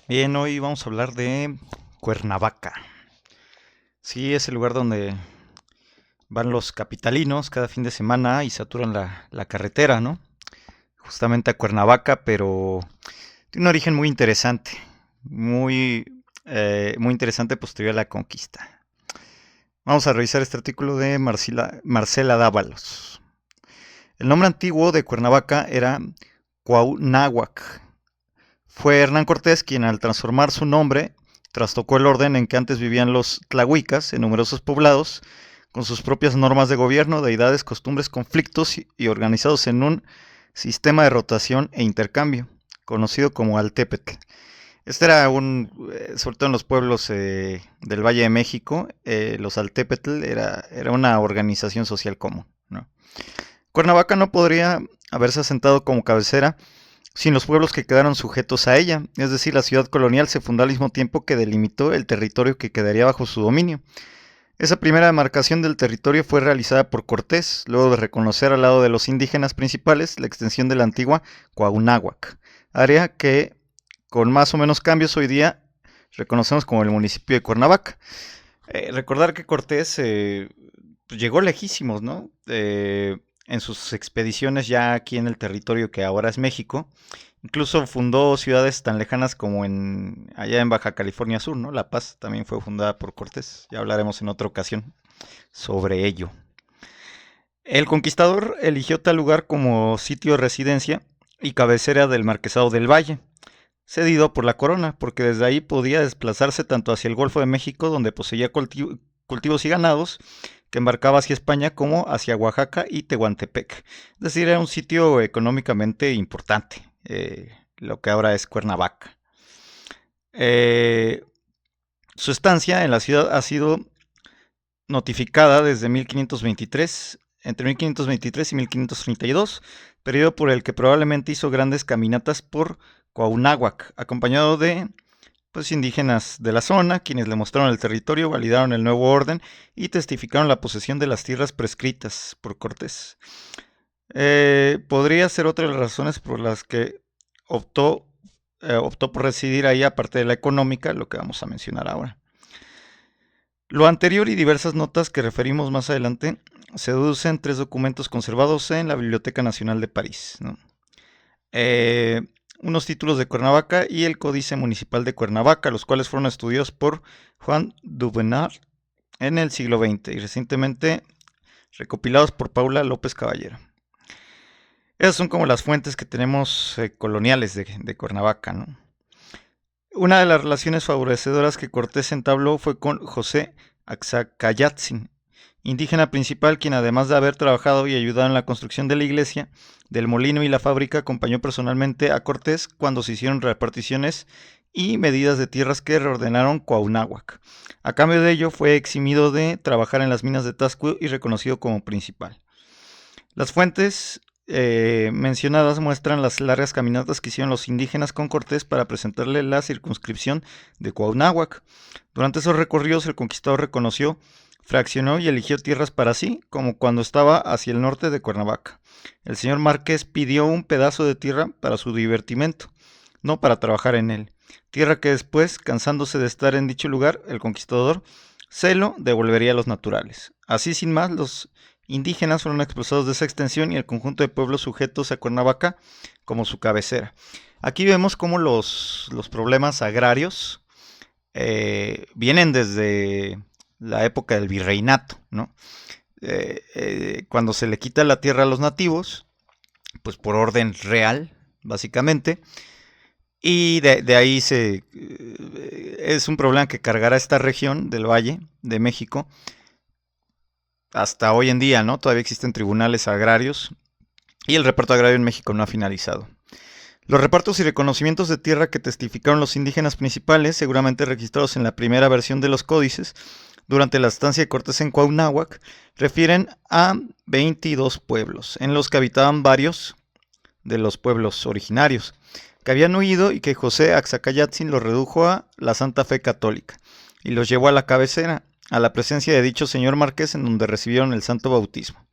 Bien, hoy vamos a hablar de Cuernavaca. Sí, es el lugar donde van los capitalinos cada fin de semana y saturan la carretera, ¿no? Justamente a Cuernavaca, pero tiene un origen muy interesante, muy interesante posterior a la conquista. Vamos a revisar este artículo de Marcela Dávalos. El nombre antiguo de Cuernavaca era Cuauhnáhuac. Fue Hernán Cortés quien, al transformar su nombre, trastocó el orden en que antes vivían los tlahuicas en numerosos poblados, con sus propias normas de gobierno, deidades, costumbres, conflictos y organizados en un sistema de rotación e intercambio, conocido como Altépetl. Este era sobre todo en los pueblos del Valle de México, los Altépetl era una organización social común, ¿no? Cuernavaca no podría haberse asentado como cabecera sin los pueblos que quedaron sujetos a ella, es decir, la ciudad colonial se fundó al mismo tiempo que delimitó el territorio que quedaría bajo su dominio. Esa primera demarcación del territorio fue realizada por Cortés, luego de reconocer al lado de los indígenas principales la extensión de la antigua Cuauhnáhuac, área que, con más o menos cambios, hoy día reconocemos como el municipio de Cuernavaca. Recordar que Cortés pues llegó lejísimos, ¿no? En sus expediciones ya aquí en el territorio que ahora es México. Incluso fundó ciudades tan lejanas como allá en Baja California Sur, ¿no? La Paz también fue fundada por Cortés. Ya hablaremos en otra ocasión sobre ello. El conquistador eligió tal lugar como sitio de residencia y cabecera del Marquesado del Valle, cedido por la corona, porque desde ahí podía desplazarse tanto hacia el Golfo de México, donde poseía cultivos y ganados, que embarcaba hacia España, como hacia Oaxaca y Tehuantepec. Es decir, era un sitio económicamente importante, lo que ahora es Cuernavaca. Eh, Su estancia en la ciudad ha sido notificada desde 1523, entre 1523 y 1532, periodo por el que probablemente hizo grandes caminatas por Cuauhnáhuac, acompañado de indígenas de la zona, quienes le mostraron el territorio, validaron el nuevo orden y testificaron la posesión de las tierras prescritas por Cortés. Podría ser otra de las razones por las que optó, optó por residir ahí, aparte de la económica, lo que vamos a mencionar ahora. Lo anterior y diversas notas que referimos más adelante se deducen tres documentos conservados en la Biblioteca Nacional de París, ¿no? Unos títulos de Cuernavaca y el Códice Municipal de Cuernavaca, los cuales fueron estudiados por Juan Duvenart en el siglo XX y recientemente recopilados por Paula López Caballero. Esas son como las fuentes que tenemos coloniales de Cuernavaca, ¿no? Una de las relaciones favorecedoras que Cortés entabló fue con José Axacayatzin, indígena principal, quien, además de haber trabajado y ayudado en la construcción de la iglesia, del molino y la fábrica, acompañó personalmente a Cortés cuando se hicieron reparticiones y medidas de tierras que reordenaron Cuauhnáhuac. A cambio de ello, fue eximido de trabajar en las minas de Tasco y reconocido como principal. Las fuentes mencionadas muestran las largas caminatas que hicieron los indígenas con Cortés para presentarle la circunscripción de Cuauhnáhuac. Durante esos recorridos, el conquistador reconoció, fraccionó y eligió tierras para sí, como cuando estaba hacia el norte de Cuernavaca. El señor Márquez pidió un pedazo de tierra para su divertimento, no para trabajar en él. Tierra que después, cansándose de estar en dicho lugar, el conquistador se lo devolvería a los naturales. Así, sin más, los indígenas fueron expulsados de esa extensión y el conjunto de pueblos sujetos a Cuernavaca como su cabecera. Aquí vemos cómo los problemas agrarios vienen desde la época del virreinato, ¿no? Cuando se le quita la tierra a los nativos, pues por orden real, básicamente, y de ahí es un problema que cargará esta región del Valle de México hasta hoy en día, ¿no? Todavía existen tribunales agrarios y el reparto agrario en México no ha finalizado. Los repartos y reconocimientos de tierra que testificaron los indígenas principales, seguramente registrados en la primera versión de los códices, durante la estancia de Cortés en Cuauhnáhuac, refieren a 22 pueblos, en los que habitaban varios de los pueblos originarios, que habían huido y que José Axacayatzin los redujo a la Santa Fe Católica y los llevó a la cabecera, a la presencia de dicho señor Marqués, en donde recibieron el santo bautismo.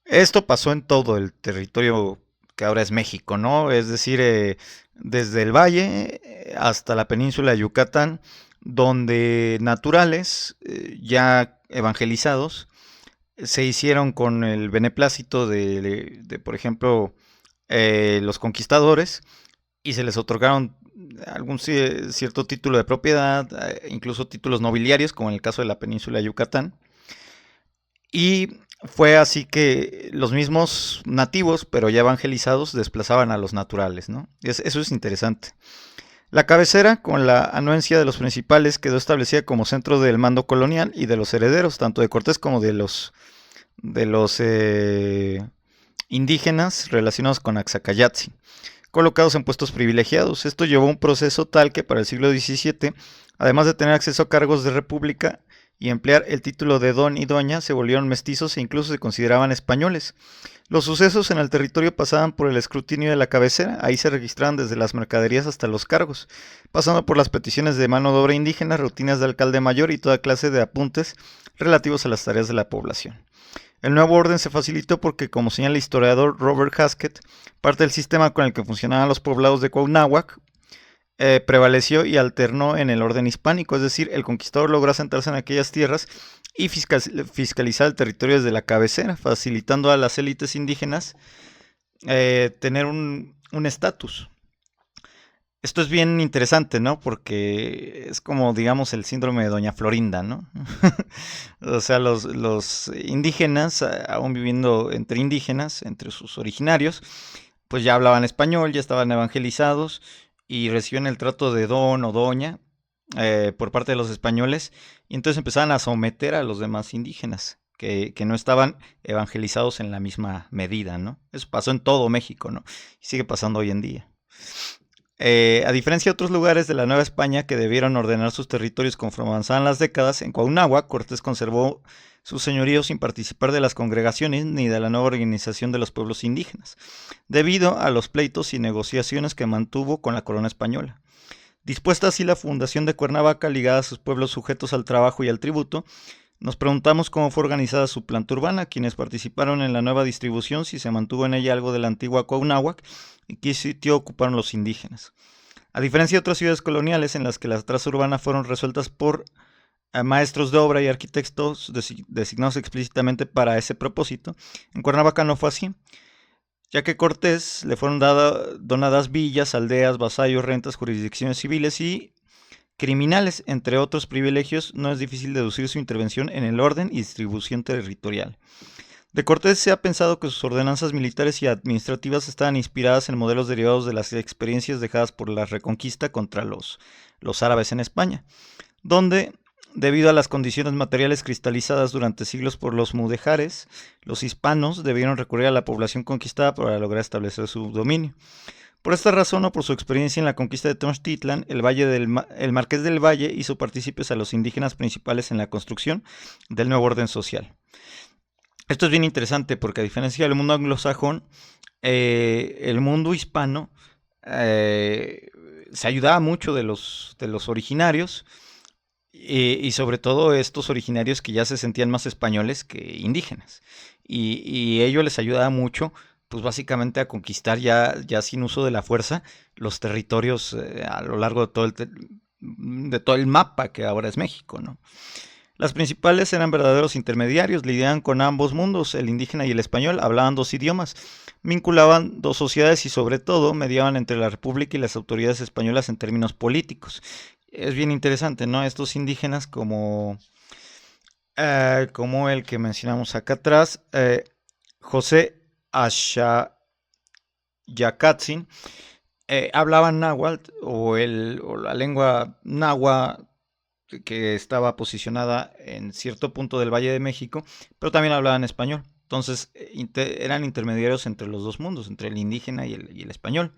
Esto pasó en todo el territorio que ahora es México, ¿no? Es decir, desde el valle hasta la península de Yucatán, donde naturales ya evangelizados se hicieron con el beneplácito de, por ejemplo, los conquistadores, y se les otorgaron algún cierto título de propiedad, incluso títulos nobiliarios, como en el caso de la península de Yucatán. Y fue así que los mismos nativos, pero ya evangelizados, desplazaban a los naturales, ¿no? Eso es interesante. La cabecera, con la anuencia de los principales, quedó establecida como centro del mando colonial y de los herederos, tanto de Cortés como de los indígenas relacionados con Axacayatzi, colocados en puestos privilegiados. Esto llevó a un proceso tal que para el siglo XVII, además de tener acceso a cargos de república y emplear el título de don y doña, se volvieron mestizos e incluso se consideraban españoles. Los sucesos en el territorio pasaban por el escrutinio de la cabecera, ahí se registraban desde las mercaderías hasta los cargos, pasando por las peticiones de mano de obra indígena, rutinas de alcalde mayor y toda clase de apuntes relativos a las tareas de la población. El nuevo orden se facilitó porque, como señala el historiador Robert Haskett, parte del sistema con el que funcionaban los poblados de Cuauhnáhuac prevaleció y alternó en el orden hispánico, es decir, el conquistador logró asentarse en aquellas tierras y fiscalizar el territorio desde la cabecera, facilitando a las élites indígenas tener un estatus. Esto es bien interesante, ¿no? Porque es como, digamos, el síndrome de Doña Florinda, ¿no? O sea, los indígenas, aún viviendo entre indígenas, entre sus originarios, pues ya hablaban español, ya estaban evangelizados y recibían el trato de don o doña por parte de los españoles, y entonces empezaban a someter a los demás indígenas que no estaban evangelizados en la misma medida, ¿no? Eso pasó en todo México, ¿no? Y sigue pasando hoy en día. A diferencia de otros lugares de la Nueva España que debieron ordenar sus territorios conforme avanzaban las décadas, en Cuauhnáhuac Cortés conservó su señorío sin participar de las congregaciones ni de la nueva organización de los pueblos indígenas, debido a los pleitos y negociaciones que mantuvo con la corona española. Dispuesta así la fundación de Cuernavaca ligada a sus pueblos sujetos al trabajo y al tributo, nos preguntamos cómo fue organizada su planta urbana, quienes participaron en la nueva distribución, si se mantuvo en ella algo de la antigua Cuauhnáhuac y qué sitio ocuparon los indígenas. A diferencia de otras ciudades coloniales en las que las trazas urbanas fueron resueltas por maestros de obra y arquitectos designados explícitamente para ese propósito, en Cuernavaca no fue así, ya que Cortés le fueron donadas villas, aldeas, vasallos, rentas, jurisdicciones civiles y criminales, entre otros privilegios. No es difícil deducir su intervención en el orden y distribución territorial. De Cortés se ha pensado que sus ordenanzas militares y administrativas estaban inspiradas en modelos derivados de las experiencias dejadas por la Reconquista contra los árabes en España, donde, debido a las condiciones materiales cristalizadas durante siglos por los mudéjares, los hispanos debieron recurrir a la población conquistada para lograr establecer su dominio. Por esta razón o por su experiencia en la conquista de Tenochtitlan, el Marqués del Valle hizo partícipes a los indígenas principales en la construcción del nuevo orden social. Esto es bien interesante porque, a diferencia del mundo anglosajón, el mundo hispano se ayudaba mucho de los originarios, y sobre todo estos originarios que ya se sentían más españoles que indígenas. Y ello les ayudaba mucho, pues básicamente a conquistar ya sin uso de la fuerza los territorios a lo largo de todo el mapa que ahora es México, ¿no? Las principales eran verdaderos intermediarios, lidiaban con ambos mundos, el indígena y el español, hablaban dos idiomas, vinculaban dos sociedades y sobre todo mediaban entre la República y las autoridades españolas en términos políticos. Es bien interesante, ¿no? Estos indígenas como el que mencionamos acá atrás, José Axayacatzin, hablaban náhuatl o la lengua náhuatl, que estaba posicionada en cierto punto del Valle de México, pero también hablaban español. Entonces eran intermediarios entre los dos mundos, entre el indígena y el español.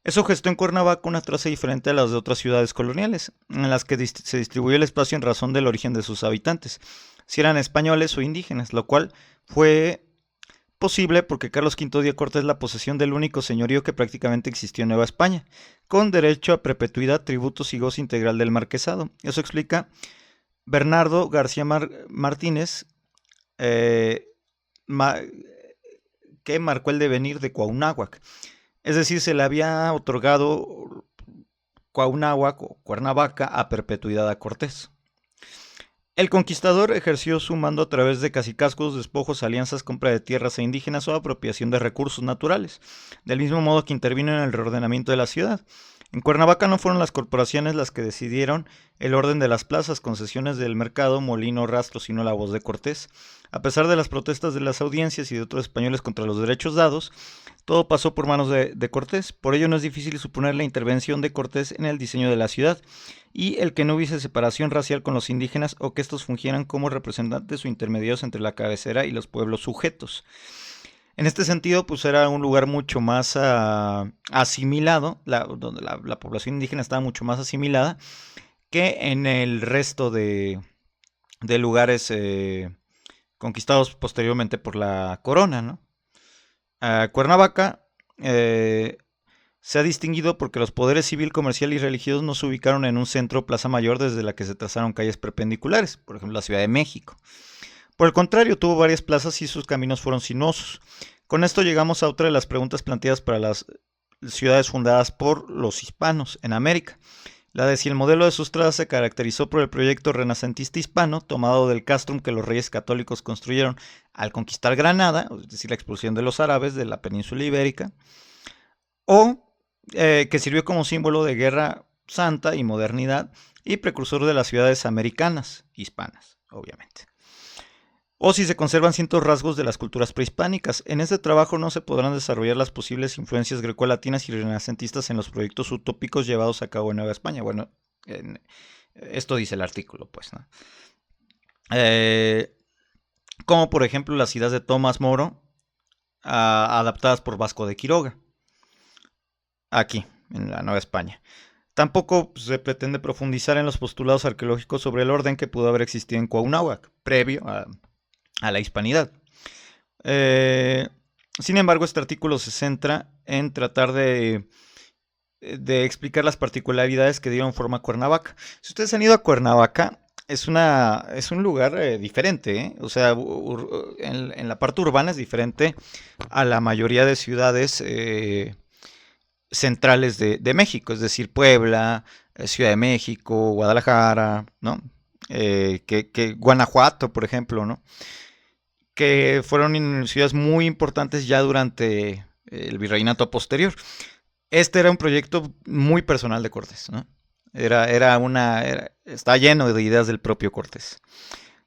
Eso gestó en Cuernavaca una traza diferente a las de otras ciudades coloniales, en las que se distribuyó el espacio en razón del origen de sus habitantes, si eran españoles o indígenas, lo cual fue posible porque Carlos V dio a Cortés la posesión del único señorío que prácticamente existió en Nueva España, con derecho a perpetuidad, tributos y goce integral del marquesado. Eso explica Bernardo García Martínez, que marcó el devenir de Cuauhnáhuac. Es decir, se le había otorgado Cuauhnáhuac o Cuernavaca a perpetuidad a Cortés. El conquistador ejerció su mando a través de cacicazgos, despojos, alianzas, compra de tierras e indígenas o apropiación de recursos naturales, del mismo modo que intervino en el reordenamiento de la ciudad. En Cuernavaca no fueron las corporaciones las que decidieron el orden de las plazas, concesiones del mercado, molino, rastro, sino la voz de Cortés. A pesar de las protestas de las audiencias y de otros españoles contra los derechos dados, todo pasó por manos de Cortés. Por ello no es difícil suponer la intervención de Cortés en el diseño de la ciudad y el que no hubiese separación racial con los indígenas o que estos fungieran como representantes o intermediarios entre la cabecera y los pueblos sujetos. En este sentido, pues era un lugar mucho más asimilado, donde la población indígena estaba mucho más asimilada que en el resto de lugares conquistados posteriormente por la corona, ¿no? Cuernavaca se ha distinguido porque los poderes civil, comercial y religiosos no se ubicaron en un centro o plaza mayor desde la que se trazaron calles perpendiculares, por ejemplo la Ciudad de México. Por el contrario, tuvo varias plazas y sus caminos fueron sinuosos. Con esto llegamos a otra de las preguntas planteadas para las ciudades fundadas por los hispanos en América. La de si el modelo de sus trazas se caracterizó por el proyecto renacentista hispano, tomado del castrum que los reyes católicos construyeron al conquistar Granada, es decir, la expulsión de los árabes de la península ibérica, o que sirvió como símbolo de guerra santa y modernidad y precursor de las ciudades americanas, hispanas, obviamente. O si se conservan ciertos rasgos de las culturas prehispánicas. En este trabajo no se podrán desarrollar las posibles influencias grecolatinas y renacentistas en los proyectos utópicos llevados a cabo en Nueva España. Bueno, esto dice el artículo, pues, ¿no? Como por ejemplo las ideas de Tomás Moro, adaptadas por Vasco de Quiroga, aquí, en la Nueva España. Tampoco se pretende profundizar en los postulados arqueológicos sobre el orden que pudo haber existido en Cuauhnáhuac, previo a la hispanidad. Sin embargo, este artículo se centra en tratar de explicar las particularidades que dieron forma a Cuernavaca. Si ustedes han ido a Cuernavaca, es un lugar diferente, ¿eh? O sea, en la parte urbana es diferente a la mayoría de ciudades centrales de México, es decir, Puebla, Ciudad de México, Guadalajara, ¿no? Que Guanajuato, por ejemplo, ¿no? Que fueron ciudades muy importantes ya durante el virreinato posterior. Este era un proyecto muy personal de Cortés, ¿no? Está lleno de ideas del propio Cortés.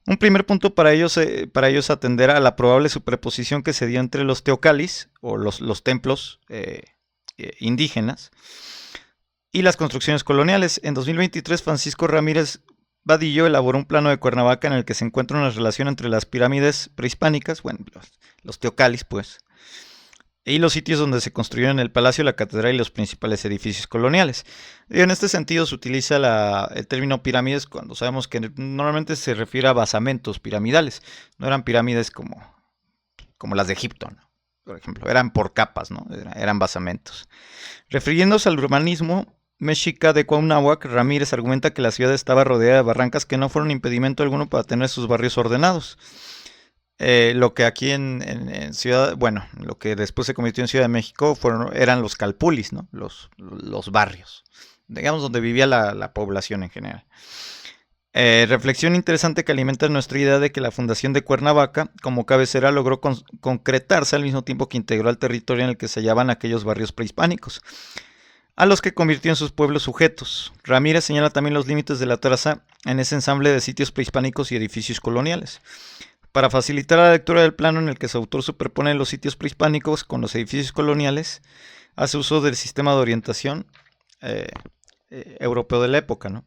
Un primer punto para ellos es atender a la probable superposición que se dio entre los teocalis, o los templos indígenas, y las construcciones coloniales. En 2023, Francisco Ramírez Vadillo elaboró un plano de Cuernavaca en el que se encuentra una relación entre las pirámides prehispánicas, bueno, los teocalis, pues, y los sitios donde se construyeron el palacio, la catedral y los principales edificios coloniales. Y en este sentido se utiliza el término pirámides cuando sabemos que normalmente se refiere a basamentos piramidales. No eran pirámides como las de Egipto, ¿no? Por ejemplo, eran por capas, ¿no? Eran basamentos. Refiriéndose al urbanismo mexica de Cuauhnáhuac, Ramírez argumenta que la ciudad estaba rodeada de barrancas que no fueron impedimento alguno para tener sus barrios ordenados. Lo que aquí en Ciudad, bueno, lo que después se convirtió en Ciudad de México eran los calpulis, ¿no? Los barrios, digamos, donde vivía la población en general. Reflexión interesante que alimenta nuestra idea de que la fundación de Cuernavaca como cabecera logró concretarse al mismo tiempo que integró al territorio en el que se hallaban aquellos barrios prehispánicos, a los que convirtió en sus pueblos sujetos. Ramírez señala también los límites de la traza en ese ensamble de sitios prehispánicos y edificios coloniales. Para facilitar la lectura del plano en el que su autor superpone los sitios prehispánicos con los edificios coloniales, hace uso del sistema de orientación europeo de la época, ¿no?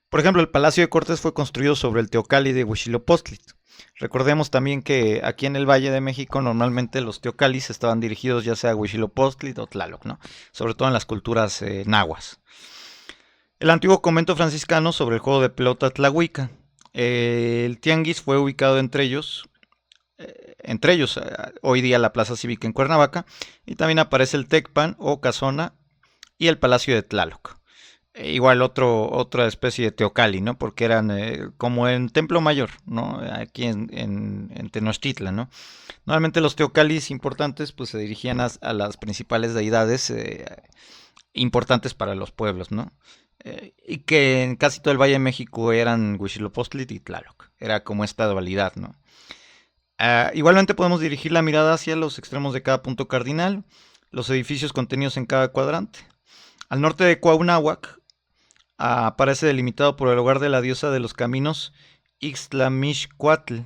Por ejemplo, el Palacio de Cortés fue construido sobre el teocalli de Huitzilopochtli. Recordemos también que aquí en el Valle de México normalmente los teocalis estaban dirigidos ya sea a Huitzilopochtli o Tlaloc, ¿no? Sobre todo en las culturas nahuas. El antiguo convento franciscano sobre el juego de pelota Tlahuica. El tianguis fue ubicado entre ellos, hoy día la Plaza Cívica en Cuernavaca, y también aparece el Tecpan o Casona y el Palacio de Tlaloc. Igual otra especie de teocalli, ¿no? Porque eran como en Templo Mayor, ¿no? Aquí en Tenochtitlan, ¿no? Normalmente los teocalis importantes pues se dirigían a las principales deidades importantes para los pueblos, ¿no? Y que en casi todo el Valle de México eran Huitzilopochtli y Tlaloc. Era como esta dualidad, ¿no? Igualmente podemos dirigir la mirada hacia los extremos de cada punto cardinal, los edificios contenidos en cada cuadrante. Al norte de Cuauhnáhuac aparece delimitado por el hogar de la diosa de los caminos Ixtlamixcuatl,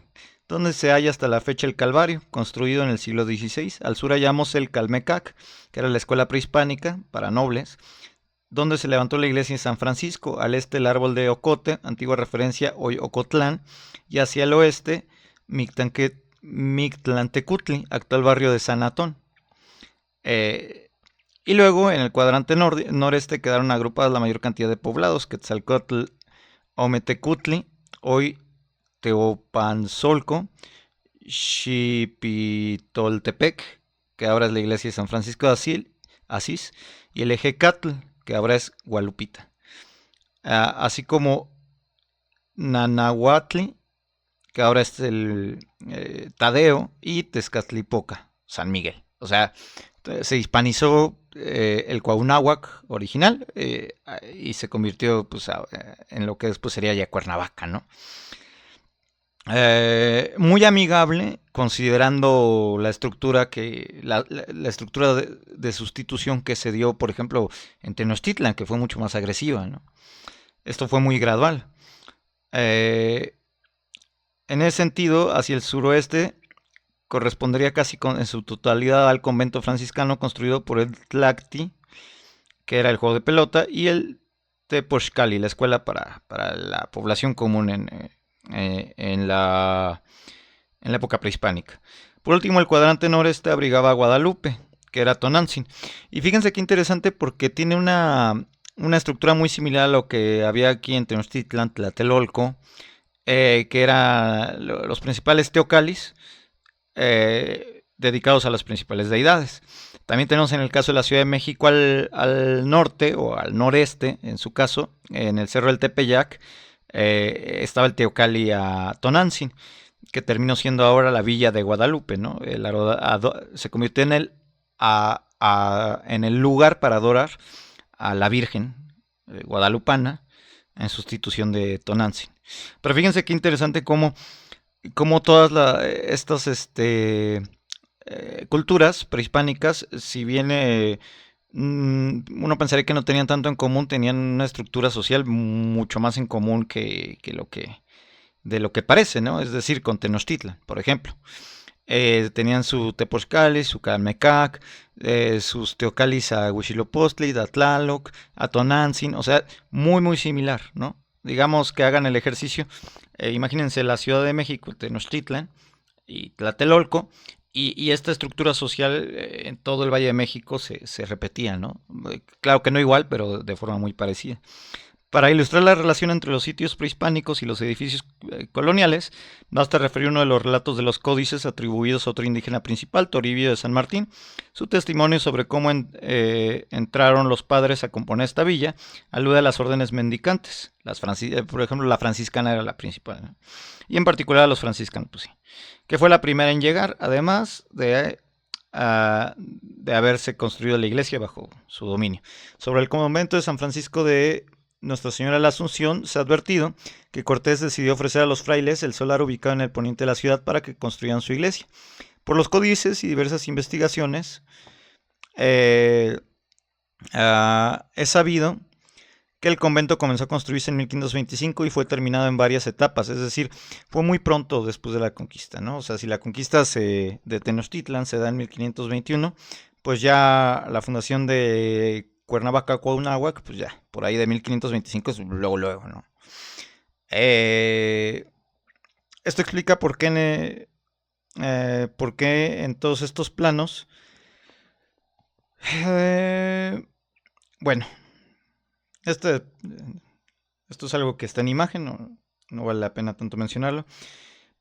donde se halla hasta la fecha el Calvario, construido en el siglo XVI. Al sur hallamos el Calmecac, que era la escuela prehispánica para nobles, donde se levantó la iglesia de San Francisco. Al este el árbol de Ocote, antigua referencia hoy Ocotlán, y hacia el oeste Mictlantecutli, actual barrio de San Atón. Y luego en el cuadrante noreste quedaron agrupadas la mayor cantidad de poblados: Quetzalcóatl, Ometecutli, hoy Teopanzolco, Xipitoltepec, que ahora es la iglesia de San Francisco de Asís, y el Ejecatl, que ahora es Gualupita, así como Nanahuatli, que ahora es el Tadeo, y Tezcatlipoca, San Miguel. O sea, se hispanizó el Cuauhnáhuac original y se convirtió pues, en lo que después sería ya Cuernavaca, ¿no? Muy amigable, considerando la estructura la estructura de sustitución que se dio, por ejemplo, en Tenochtitlan, que fue mucho más agresiva, ¿no? Esto fue muy gradual. En ese sentido, hacia el suroeste correspondería casi en su totalidad al convento franciscano construido por el Tlacti, que era el juego de pelota, y el Tepochcali, la escuela para la población común en la época prehispánica. Por último, el cuadrante noreste abrigaba a Guadalupe, que era Tonantzin. Y fíjense qué interesante, porque tiene una estructura muy similar a lo que había aquí en Tenochtitlan, Tlatelolco, que eran los principales teocalis, dedicados a las principales deidades. También tenemos en el caso de la Ciudad de México al norte, o al noreste, en su caso, en el Cerro del Tepeyac, estaba el Teocalli a Tonantzin, que terminó siendo ahora la villa de Guadalupe, ¿no? Se convirtió en el lugar para adorar a la Virgen guadalupana, en sustitución de Tonantzin. Pero fíjense qué interesante cómo todas estas culturas prehispánicas, si bien uno pensaría que no tenían tanto en común, tenían una estructura social mucho más en común de lo que parece, ¿no? Es decir, con Tenochtitlan, por ejemplo. Tenían su Tepochcali, su Calmecac, sus teocalis a Huitzilopochtli, a Tlaloc, a Tonantzin, o sea, muy muy similar, ¿no? Digamos que hagan el ejercicio, imagínense la Ciudad de México, Tenochtitlan y Tlatelolco, y esta estructura social en todo el Valle de México se repetía, ¿no? Claro que no igual, pero de forma muy parecida. Para ilustrar la relación entre los sitios prehispánicos y los edificios coloniales, basta referir uno de los relatos de los códices atribuidos a otro indígena principal, Toribio de San Martín. Su testimonio sobre cómo entraron los padres a componer esta villa alude a las órdenes mendicantes. Por ejemplo, la franciscana era la principal, ¿no? Y en particular a los franciscanos, pues sí, que fue la primera en llegar, además de haberse construido la iglesia bajo su dominio. Sobre el convento de San Francisco de Nuestra Señora de la Asunción, se ha advertido que Cortés decidió ofrecer a los frailes el solar ubicado en el poniente de la ciudad para que construyan su iglesia. Por los códices y diversas investigaciones, es sabido que el convento comenzó a construirse en 1525 y fue terminado en varias etapas, es decir, fue muy pronto después de la conquista, ¿no? O sea, si la conquista de Tenochtitlan se da en 1521, pues ya la fundación de Cuernavaca, Cuauhnáhuac, pues ya, por ahí de 1525 es luego, ¿no? Esto explica por qué en todos estos planos, bueno, esto es algo que está en imagen, no vale la pena tanto mencionarlo,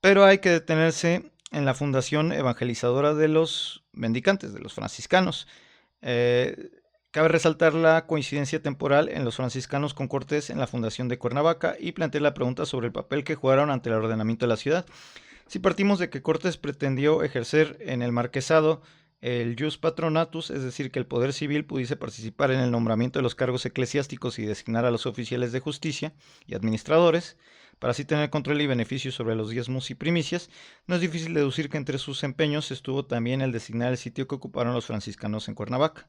pero hay que detenerse en la fundación evangelizadora de los mendicantes, de los franciscanos. Cabe resaltar la coincidencia temporal en los franciscanos con Cortés en la fundación de Cuernavaca y plantear la pregunta sobre el papel que jugaron ante el ordenamiento de la ciudad. Si partimos de que Cortés pretendió ejercer en el marquesado el jus patronatus, es decir, que el poder civil pudiese participar en el nombramiento de los cargos eclesiásticos y designar a los oficiales de justicia y administradores, para así tener control y beneficio sobre los diezmos y primicias, no es difícil deducir que entre sus empeños estuvo también el designar el sitio que ocuparon los franciscanos en Cuernavaca.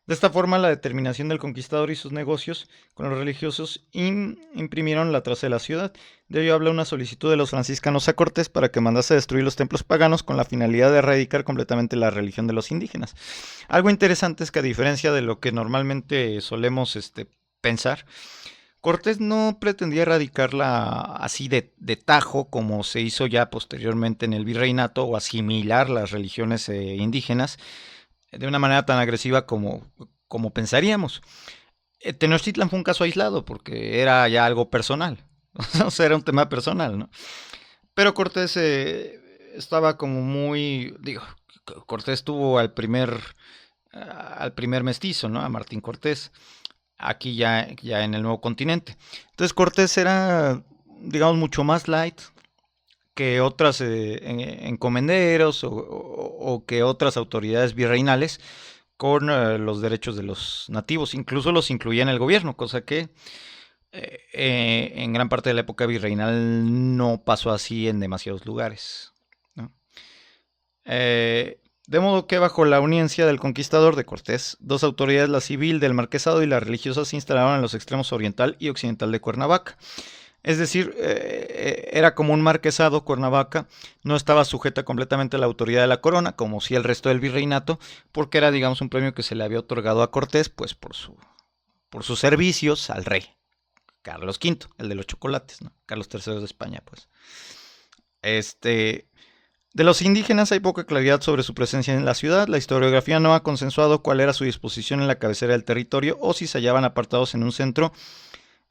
De esta forma, la determinación del conquistador y sus negocios con los religiosos imprimieron la traza de la ciudad. De ello habla una solicitud de los franciscanos a Cortés para que mandase destruir los templos paganos con la finalidad de erradicar completamente la religión de los indígenas. Algo interesante es que, a diferencia de lo que normalmente solemos pensar, Cortés no pretendía erradicarla así de tajo, como se hizo ya posteriormente en el virreinato, o asimilar las religiones indígenas de una manera tan agresiva como pensaríamos. Tenochtitlan fue un caso aislado porque era ya algo personal, o sea, era un tema personal, ¿no? Pero Cortés estaba como muy, Cortés tuvo al primer mestizo, ¿no? A Martín Cortés, aquí ya en el nuevo continente. Entonces Cortés era, digamos, mucho más light que otras encomenderos o que otras autoridades virreinales con los derechos de los nativos. Incluso los incluía en el gobierno, cosa que en gran parte de la época virreinal no pasó así en demasiados lugares, ¿no? De modo que bajo la uniencia del conquistador de Cortés, dos autoridades, la civil del marquesado y la religiosa, se instalaron en los extremos oriental y occidental de Cuernavaca. Es decir, era como un marquesado. Cuernavaca no estaba sujeta completamente a la autoridad de la corona, como si el resto del virreinato, porque era, digamos, un premio que se le había otorgado a Cortés, pues por sus servicios al rey, Carlos V, el de los chocolates, ¿no? Carlos III de España, pues. De los indígenas hay poca claridad sobre su presencia en la ciudad. La historiografía no ha consensuado cuál era su disposición en la cabecera del territorio o si se hallaban apartados en un centro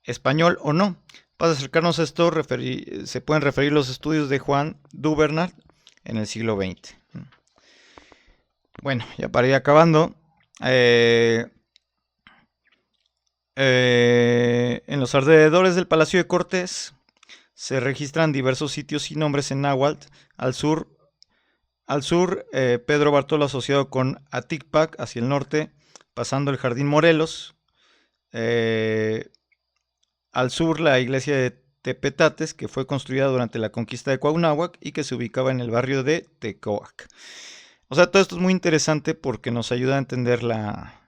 español o no. Para acercarnos a esto, se pueden referir los estudios de Juan Dubernard en el siglo XX. Bueno, ya para ir acabando, en los alrededores del Palacio de Cortés se registran diversos sitios y nombres en náhuatl. Al sur, Pedro Bartolo asociado con Aticpac, hacia el norte, pasando el Jardín Morelos. Al sur, la iglesia de Tepetates, que fue construida durante la conquista de Cuauhnáhuac y que se ubicaba en el barrio de Tecoac. O sea, todo esto es muy interesante porque nos ayuda a entender la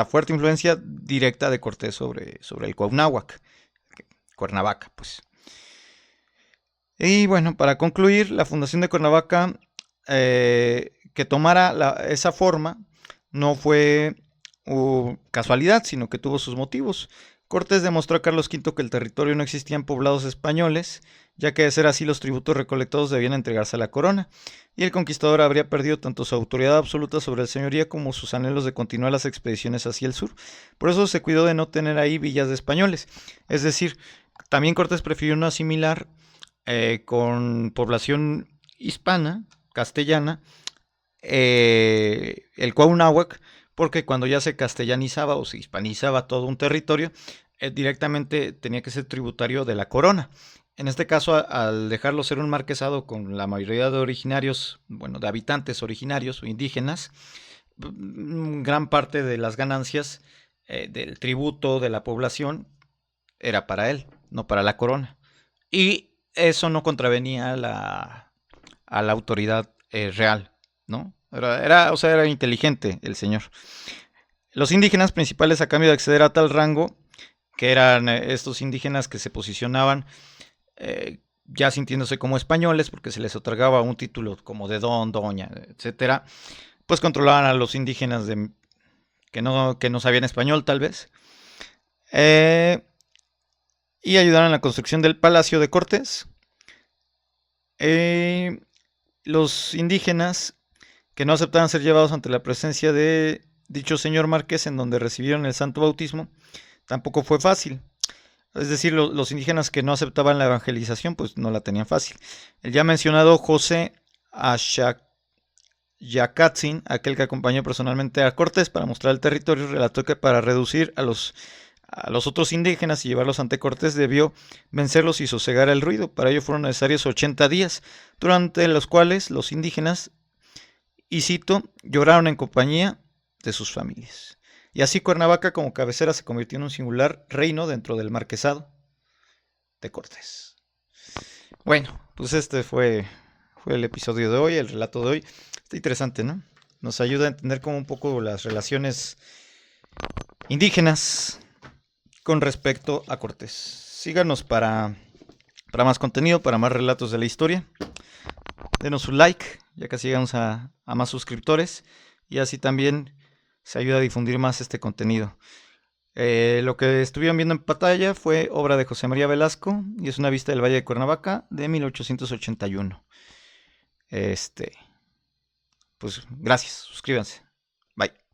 fuerte influencia directa de Cortés sobre el Cuauhnáhuac, Cuernavaca, pues. Y bueno, para concluir, la fundación de Cuernavaca, que tomara esa forma, no fue casualidad, sino que tuvo sus motivos. Cortés demostró a Carlos V que el territorio no existían poblados españoles, ya que de ser así los tributos recolectados debían entregarse a la corona, y el conquistador habría perdido tanto su autoridad absoluta sobre el señorío como sus anhelos de continuar las expediciones hacia el sur. Por eso se cuidó de no tener ahí villas de españoles. Es decir, también Cortés prefirió no asimilar con población hispana, castellana, el Cuauhnáhuac, porque cuando ya se castellanizaba o se hispanizaba todo un territorio, directamente tenía que ser tributario de la corona. En este caso, al dejarlo ser un marquesado con la mayoría de originarios, bueno, de habitantes originarios o indígenas, gran parte de las ganancias del tributo de la población era para él, no para la corona. Y eso no contravenía a la autoridad real, ¿no? Era inteligente el señor. Los indígenas principales, a cambio de acceder a tal rango, que eran estos indígenas que se posicionaban ya sintiéndose como españoles, porque se les otorgaba un título como de don, doña, etcétera, pues controlaban a los indígenas que no sabían español, tal vez, y ayudaron en la construcción del Palacio de Cortés. Los indígenas que no aceptaban ser llevados ante la presencia de dicho señor marqués, en donde recibieron el santo bautismo, tampoco fue fácil. Es decir, los indígenas que no aceptaban la evangelización, pues no la tenían fácil. El ya mencionado José Ayacatzin, aquel que acompañó personalmente a Cortés para mostrar el territorio, relató que para reducir a los otros indígenas y llevarlos ante Cortés debió vencerlos y sosegar el ruido. Para ello fueron necesarios 80 días, durante los cuales los indígenas y cito, lloraron en compañía de sus familias. Y así Cuernavaca como cabecera se convirtió en un singular reino dentro del marquesado de Cortés. Bueno, pues este fue el episodio de hoy, el relato de hoy. Está interesante, ¿no? Nos ayuda a entender como un poco las relaciones indígenas con respecto a Cortés. Síganos para más contenido, para más relatos de la historia. Denos un like, ya casi llegamos a más suscriptores. Y así también se ayuda a difundir más este contenido. Lo que estuvieron viendo en pantalla fue obra de José María Velasco y es una vista del Valle de Cuernavaca de 1881. Pues gracias, suscríbanse. Bye.